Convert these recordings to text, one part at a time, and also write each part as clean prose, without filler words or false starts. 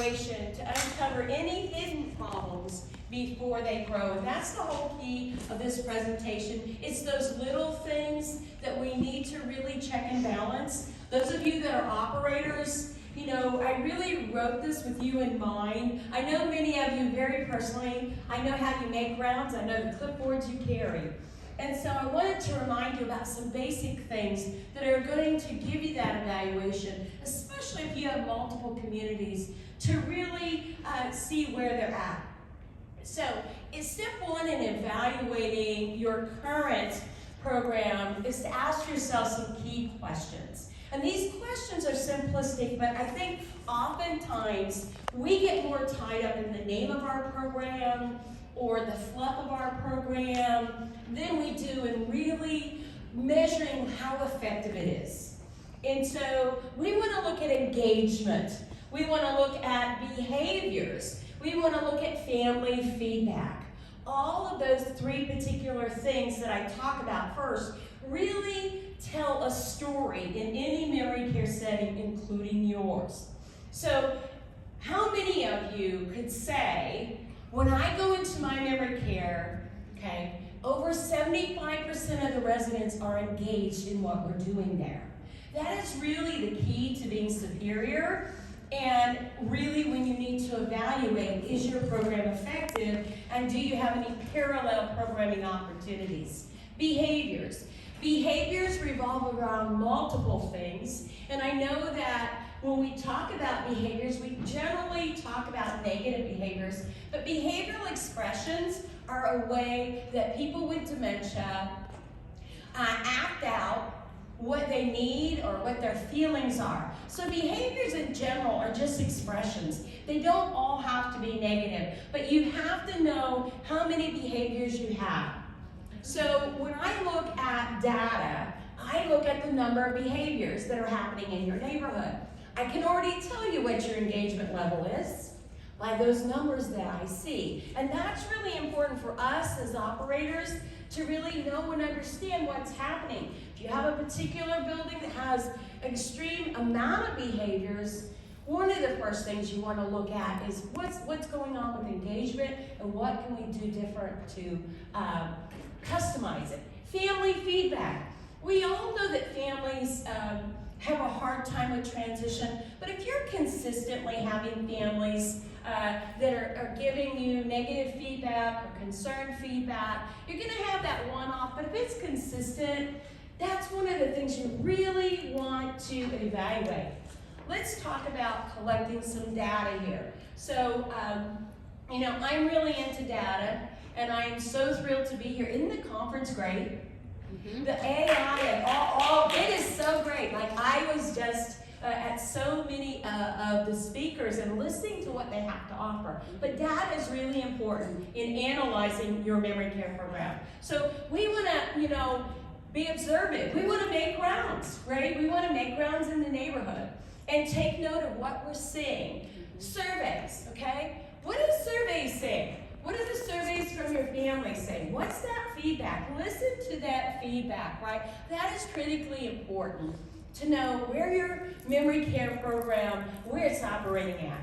evaluation to uncover any hidden problems before they grow. And that's the whole key of this presentation. It's those little things that we need to really check and balance. Those of you that are operators, you know, I really wrote this with you in mind. I know many of you very personally. I know how you make rounds. I know the clipboards you carry. And so I wanted to remind you about some basic things that are going to give you that evaluation, especially if you have multiple communities, to really see where they're at. So, step one in evaluating your current program is to ask yourself some key questions. And these questions are simplistic, but I think oftentimes we get more tied up in the name of our program or the fluff of our program than we do in really measuring how effective it is. And so we want to look at engagement. We want to look at behaviors. We want to look at family feedback. All of those three particular things that I talk about first really tell a story in any memory care setting, including yours. So how many of you could say, when I go into my memory care, okay, over 75% of the residents are engaged in what we're doing there? That is really the key to being superior. And really, when you need to evaluate, is your program effective, and do you have any parallel programming opportunities? Behaviors. Behaviors revolve around multiple things, and I know that when we talk about behaviors, we generally talk about negative behaviors, but behavioral expressions are a way that people with dementia act out what they need or what their feelings are. So behaviors in general are just expressions. They don't all have to be negative, but you have to know how many behaviors you have. So when I look at data, I look at the number of behaviors that are happening in your neighborhood. I can already tell you what your engagement level is by those numbers that I see. And that's really important for us as operators to really know and understand what's happening. If you have a particular building that has an extreme amount of behaviors, one of the first things you want to look at is what's going on with engagement and what can we do different to customize it. Family feedback. We all know that families have a hard time with transition, but if you're consistently having families that are giving you negative feedback or concerned feedback, you're going to have that one-off, but if it's consistent, that's one of the things you really want to evaluate. Let's talk about collecting some data here. So, you know, I'm really into data, and I'm so thrilled to be here. Isn't the conference great? Mm-hmm. The AI and all, it is so great. Like, I was just at so many of the speakers and listening to what they have to offer. But data is really important in analyzing your memory care program. So we want to, you know, be observant. We want to make rounds, right? We want to make rounds in the neighborhood and take note of what we're seeing. Surveys, okay? What do surveys say? What do the surveys from your family say? What's that feedback? Listen to that feedback, right? That is critically important to know where your memory care program, where it's operating at.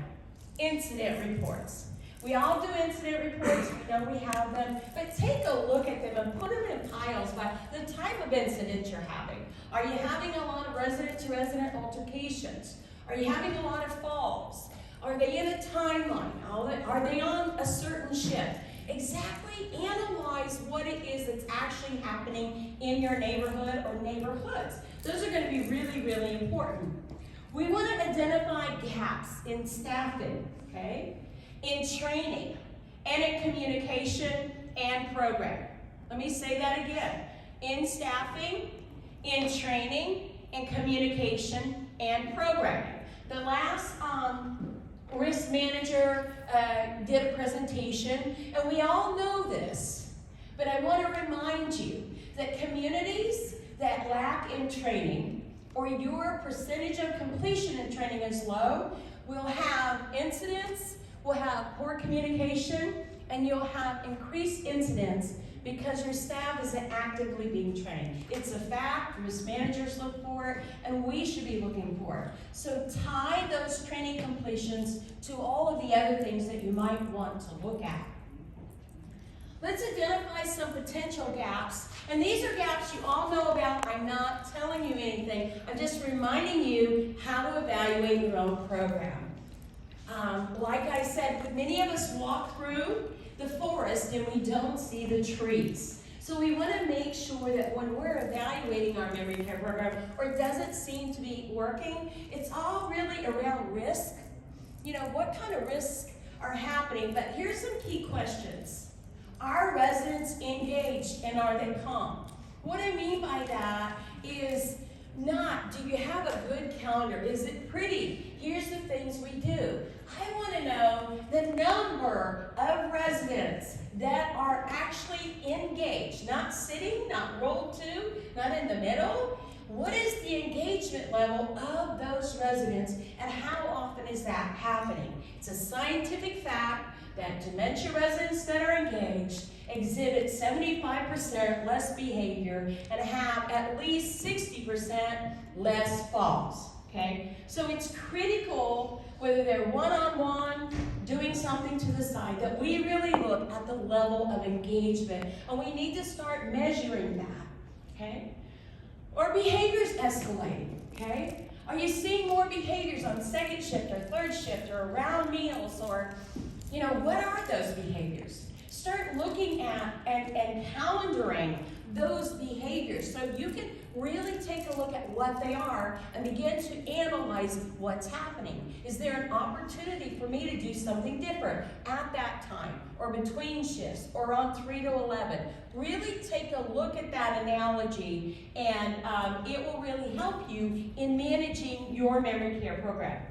Incident reports. We all do incident reports, we know we have them, but take a look at them and put them in piles by the type of incident you're having. Are you having a lot of resident-to-resident altercations? Are you having a lot of falls? Are they in a timeline? Are they on a certain shift? Exactly analyze what it is that's actually happening in your neighborhood or neighborhoods. Those are going to be really, really important. We want to identify gaps in staffing, okay? In training, and in communication and programming. Let me say that again. In staffing, in training, in communication, and programming. The last risk manager did a presentation, and we all know this, but I want to remind you that communities that lack in training, or your percentage of completion in training is low, will have incidents, will have poor communication, and you'll have increased incidents because your staff isn't actively being trained. It's a fact, risk managers look for it, and we should be looking for it. So tie those training completions to all of the other things that you might want to look at. Let's identify some potential gaps. And these are gaps you all know about. I'm not telling you anything. I'm just reminding you how to evaluate your own program. Like I said, many of us walk through the forest and we don't see the trees. So we want to make sure that when we're evaluating our memory care program, or it doesn't seem to be working, it's all really around risk. You know, what kind of risks are happening? But here's some key questions. Are residents engaged and are they calm? What I mean by that is not, do you have a good calendar? Is it pretty? Here's the things we do. I want to know the number of residents that are actually engaged, not sitting, not rolled to, not in the middle. What is the engagement level of those residents and how often is that happening? It's a scientific fact that dementia residents that are engaged exhibit 75% less behavior and have at least 60% less falls, okay? So it's critical, whether they're one-on-one, doing something to the side, that we really look at the level of engagement, and we need to start measuring that, okay? Or behaviors escalating, okay? Are you seeing more behaviors on second shift or third shift or around meals, or, you know, what are those behaviors? Start looking at and calendaring those behaviors so you can really take a look at what they are and begin to analyze what's happening. Is there an opportunity for me to do something different at that time, or between shifts, or on 3 to 11? Really take a look at that analogy, and it will really help you in managing your memory care program.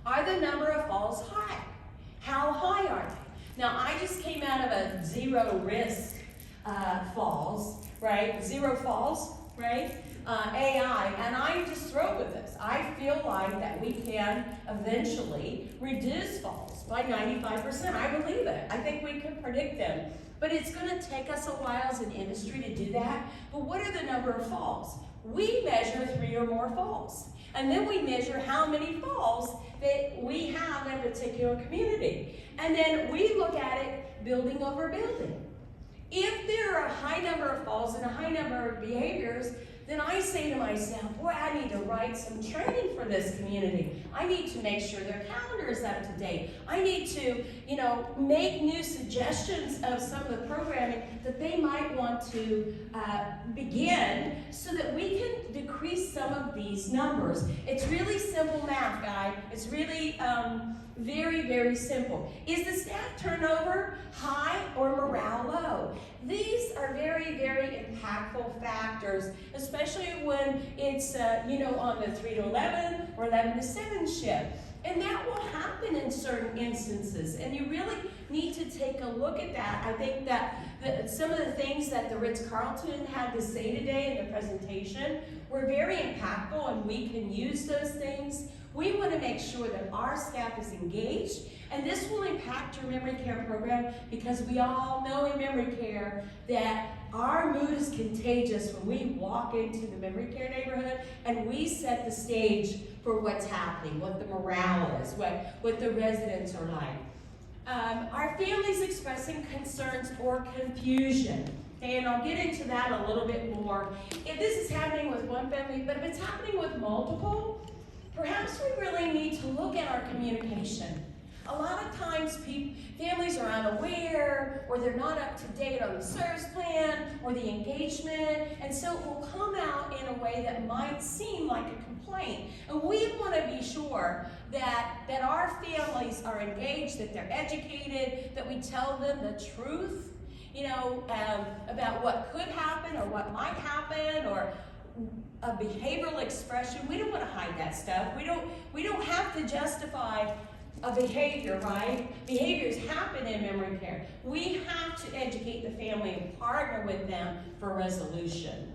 Are the number of falls high? How high are they? Now, I just came out of a zero risk falls, right? Zero falls, right? AI, and I'm just thrilled with this. I feel like that we can eventually reduce falls by 95%. I believe it. I think we can predict them. But it's going to take us a while as an industry to do that. But what are the number of falls? We measure 3 or more falls. And then we measure how many falls that we have in a particular community. And then we look at it building over building. If there are a high number of falls and a high number of behaviors, then I say to myself, boy, I need to write some training for this community. I need to make sure their calendar is up to date. I need to, you know, make new suggestions of some of the programming that they might want to begin so that we can decrease some of these numbers. It's really simple math, guys. It's really very, very simple. Is the staff turnover high or morale low? These are very, very impactful factors, especially when it's, you know, on the 3 to 11 or 11 to 7 shift. And that will happen in certain instances, and you really need to take a look at that. I think that some of the things that the Ritz-Carlton had to say today in the presentation were very impactful, and we can use those things. We want to make sure that our staff is engaged, and this will impact your memory care program, because we all know in memory care that our mood is contagious when we walk into the memory care neighborhood and we set the stage for what's happening, what the morale is, what the residents are like. Our families expressing concerns or confusion. Okay, and I'll get into that a little bit more. If this is happening with one family, but if it's happening with multiple, perhaps we really need to look at our communication. A lot of times families are unaware, or they're not up to date on the service plan or the engagement, and so it will come out in a way that might seem like a complaint. And we want to be sure that our families are engaged, that they're educated, that we tell them the truth, you know, about what could happen or what might happen, or a behavioral expression. We don't want to hide that stuff. We don't have to justify a behavior, right? Behaviors happen in memory care. We have to educate the family and partner with them for resolution.